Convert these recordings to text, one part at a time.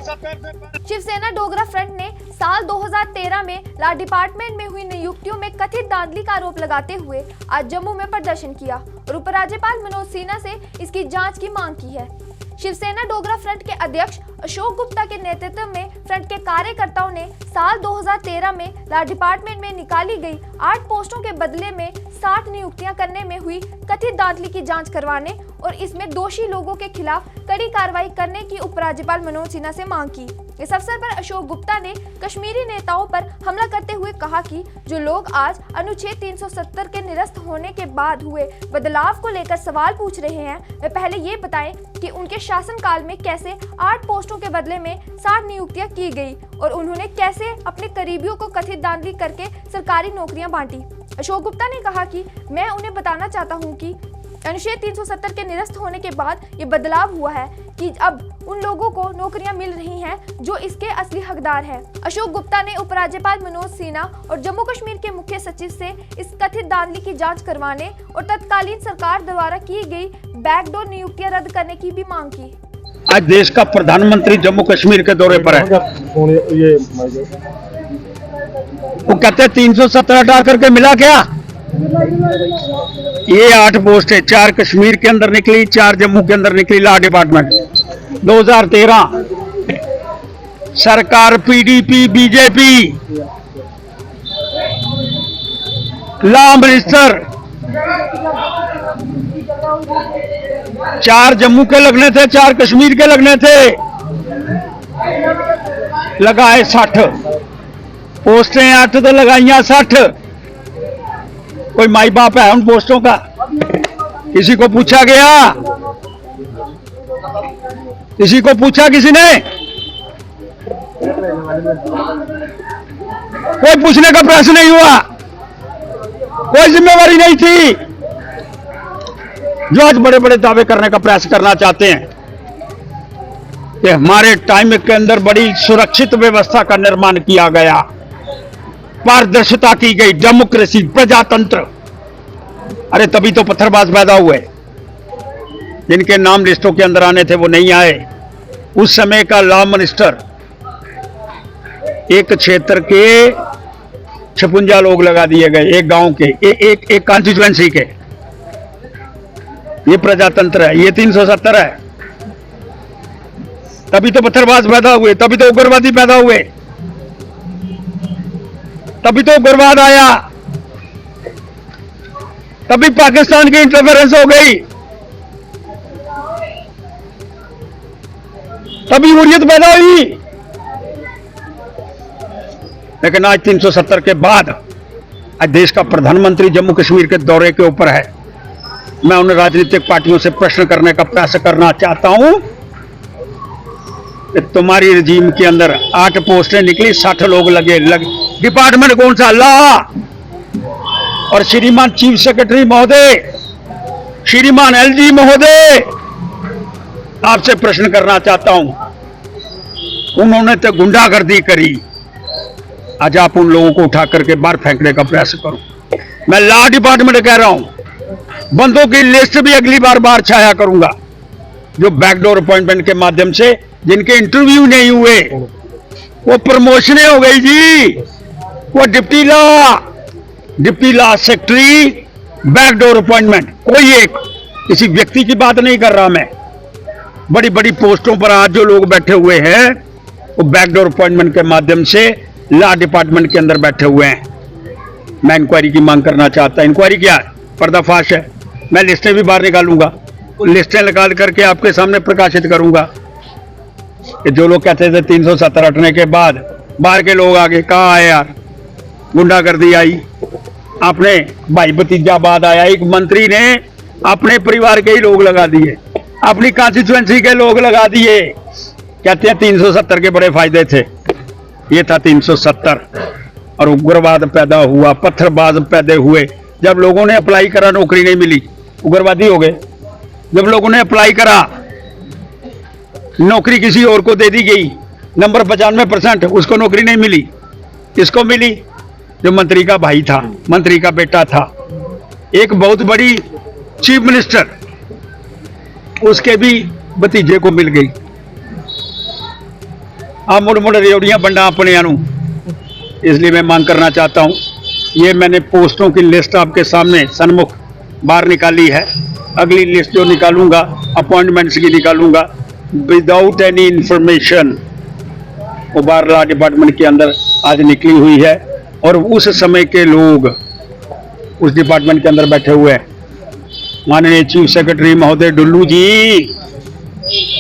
Shiv Sena Dogra front ने साल 2013 में लॉ डिपार्टमेंट में हुई नियुक्तियों में कथित धांधली का आरोप लगाते हुए आज जम्मू में प्रदर्शन किया और उपराज्यपाल मनोज सिन्हा से इसकी जांच की मांग की है। शिवसेना डोगरा फ्रंट के अध्यक्ष अशोक गुप्ता के नेतृत्व में फ्रंट के कार्यकर्ताओं ने साल 2013 में लॉ डिपार्टमेंट में निकाली गई 8 पोस्टों के बदले में 60 नियुक्तियां करने में हुई कथित धांधली की जांच करवाने और इसमें दोषी लोगों के खिलाफ कड़ी कार्रवाई करने की उपराज्यपाल मनोज सिन्हा से मांग की। इस अवसर पर अशोक गुप्ता ने कश्मीरी नेताओं पर हमला करते हुए कहा कि जो लोग आज अनुच्छेद 370 के निरस्त होने के बाद हुए बदलाव को लेकर सवाल पूछ रहे हैं, वे पहले ये बताएं कि उनके शासनकाल में कैसे 8 पोस्टों के बदले में 60 नियुक्तियां की गई और उन्होंने कैसे अपने करीबियों को कथित धांधली करके सरकारी नौकरियां बांटी। अशोक गुप्ता ने कहा कि मैं उन्हें बताना चाहता हूं कि अनुच्छेद 370 के निरस्त होने के बाद ये बदलाव हुआ है कि अब उन लोगों को नौकरियां मिल रही हैं जो इसके असली हकदार हैं। अशोक गुप्ता ने उपराज्यपाल मनोज सिन्हा और जम्मू कश्मीर के मुख्य सचिव से इस कथित धांधली की जांच करवाने और तत्कालीन सरकार द्वारा की गई बैकडोर नियुक्तियां रद्द करने की भी मांग की। आज देश का प्रधानमंत्री जम्मू कश्मीर के दौरे पर है। वो कहते 370 हटा करके मिला क्या? ये 8 पोस्ट है, 4 कश्मीर के अंदर निकली, 4 जम्मू के अंदर निकली। लॉ डिपार्टमेंट 2013 सरकार PDP BJP, law minister 4 Jammu के लगने थे, 4 कश्मीर के लगने थे, लगाए 60 पोस्टें, 8 तो लगाइया 60। कोई माई बाप है उन पोस्टों का? किसी को पूछा गया? किसी को पूछा किसी ने? कोई पूछने का प्रश्न नहीं हुआ, कोई जिम्मेवारी नहीं थी। जो आज बड़े बड़े दावे करने का प्रयास करना चाहते हैं कि हमारे टाइम के अंदर बड़ी सुरक्षित व्यवस्था का निर्माण किया गया, पारदर्शिता की गई, डेमोक्रेसी, प्रजातंत्र। अरे तभी तो पत्थरबाज पैदा हुए। जिनके नाम लिस्टों के अंदर आने थे वो नहीं आए। उस समय का लॉ मिनिस्टर एक क्षेत्र के 56 लोग लगा दिए गए, एक गांव के, एक कॉन्स्टिट्यूएंसी के। ये प्रजातंत्र है, ये 370 है। तभी तो पत्थरबाज पैदा हुए, तभी तो उग्रवादी पैदा हुए, तभी तो उग्रवाद आया, तभी पाकिस्तान की इंटरफेरेंस हो गई, तभी हुर्रियत पैदा हुई। लेकिन आज 370 के बाद आज देश का प्रधानमंत्री जम्मू कश्मीर के दौरे के ऊपर है। मैं उन राजनीतिक पार्टियों से प्रश्न करने का प्रयास करना चाहता हूं कि तुम्हारी रजीम के अंदर 8 पोस्टें निकली, 60 लोग लगे। डिपार्टमेंट कौन सा? लॉ। और श्रीमान चीफ सेक्रेटरी महोदय, श्रीमान एलजी महोदय, आपसे प्रश्न करना चाहता हूं, उन्होंने तो गुंडागर्दी करी, आज आप उन लोगों को उठा करके बाहर फेंकने का प्रयास करो। मैं लॉ डिपार्टमेंट कह रहा हूं, बंदों की लिस्ट भी अगली बार छाया करूंगा जो बैकडोर अपॉइंटमेंट के माध्यम से जिनके इंटरव्यू नहीं हुए वो प्रमोशनें हो गई जी। वो deputy law secretary, backdoor appointment. कोई एक किसी व्यक्ति की बात नहीं कर रहा मैं। बड़ी बड़ी पोस्टों पर आज जो लोग बैठे हुए हैं वो बैकडोर अपॉइंटमेंट के माध्यम से लॉ डिपार्टमेंट के अंदर बैठे हुए हैं। मैं इंक्वायरी की मांग करना चाहता। इंक्वायरी क्या है? पर्दाफाश है। मैं लिस्टें भी बाहर निकालूंगा, लिस्टें निकाल करके आपके सामने प्रकाशित करूंगा कि जो लोग कहते थे 370 हटने के बाद बाहर के लोग आगे कहाँ आए यार, गुंडागर्दी आई, अपने भाई भतीजा बाद आया, एक मंत्री ने अपने परिवार के ही लोग लगा दिए, अपनी कॉन्स्टिट्यूएंसी के लोग लगा दिए। कहते हैं 370 के बड़े फायदे थे। ये था 370 और उग्रवाद पैदा हुआ, पत्थरबाज पैदा हुए। जब लोगों ने अप्लाई करा नौकरी नहीं मिली, उग्रवादी हो गए। जब लोगों ने अप्लाई करा, नौकरी किसी और को दे दी गई, नंबर 95%, उसको नौकरी नहीं मिली। किसको मिली? जो मंत्री का भाई था, मंत्री का बेटा था, एक बहुत बड़ी चीफ मिनिस्टर, उसके भी भतीजे को मिल गई। आप मुड़ मुड़ रेवड़ियां बंडा अपने नू। इसलिए मैं मांग करना चाहता हूं, ये मैंने पोस्टों की लिस्ट आपके सामने सन्मुख बाहर निकाली है। अगली लिस्ट जो निकालूंगा अपॉइंटमेंट्स की निकालूंगा विदाउट एनी इंफॉर्मेशन, वो बाहर लॉ डिपार्टमेंट के अंदर आज निकली हुई है। और उस समय के लोग उस डिपार्टमेंट के अंदर बैठे हुए हैं। माननीय चीफ सेक्रेटरी महोदय डुल्लू जी,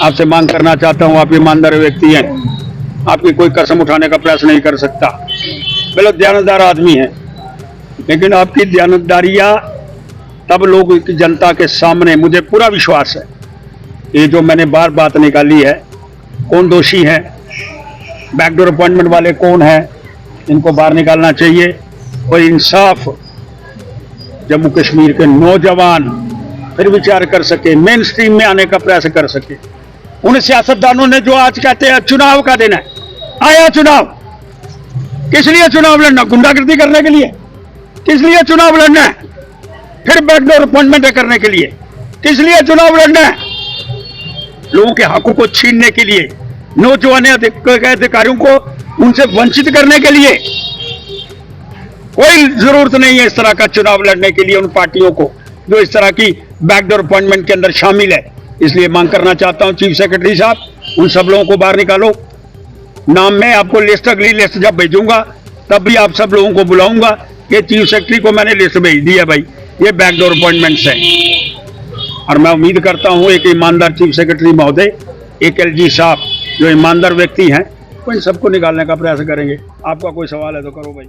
आपसे मांग करना चाहता हूं, आप ईमानदार व्यक्ति हैं, आपकी कोई कसम उठाने का प्रयास नहीं कर सकता, बिल्कुल दयानतदार आदमी है, लेकिन आपकी दयानतदारियां तब लोग की जनता के सामने, मुझे पूरा विश्वास है, ये जो मैंने बार बात निकाली है, कौन दोषी है, बैकडोर अपॉइंटमेंट वाले कौन है, इनको बाहर निकालना चाहिए। और इंसाफ जम्मू कश्मीर के नौजवान फिर विचार कर सके, मेन स्ट्रीम में आने का प्रयास कर सके। उन सियासतदानों ने जो आज कहते हैं चुनाव का दिन है, आया चुनाव, किस लिए चुनाव लड़ना? गुंडागर्दी करने के लिए? किस लिए चुनाव लड़ना है? फिर बैकडोर अपॉइंटमेंट करने के लिए? किस लिए चुनाव लड़ना है? लोगों के हकों को छीनने के लिए, नौजवान अधिकारियों को उनसे वंचित करने के लिए। कोई जरूरत नहीं है इस तरह का चुनाव लड़ने के लिए उन पार्टियों को जो इस तरह की बैकडोर अपॉइंटमेंट के अंदर शामिल है। इसलिए मांग करना चाहता हूं चीफ सेक्रेटरी साहब, उन सब लोगों को बाहर निकालो। नाम में आपको लिस्ट, अगली लिस्ट जब भेजूंगा तब भी आप सब लोगों को बुलाऊंगा कि चीफ सेक्रेटरी को मैंने लिस्ट भेज दी है भाई, ये बैकडोर अपॉइंटमेंट्स हैं। और मैं उम्मीद करता हूं एक ईमानदार चीफ सेक्रेटरी महोदय, एक एलजी साहब जो ईमानदार व्यक्ति हैं, वो इन सबको निकालने का प्रयास करेंगे। आपका कोई सवाल है तो करो भाई।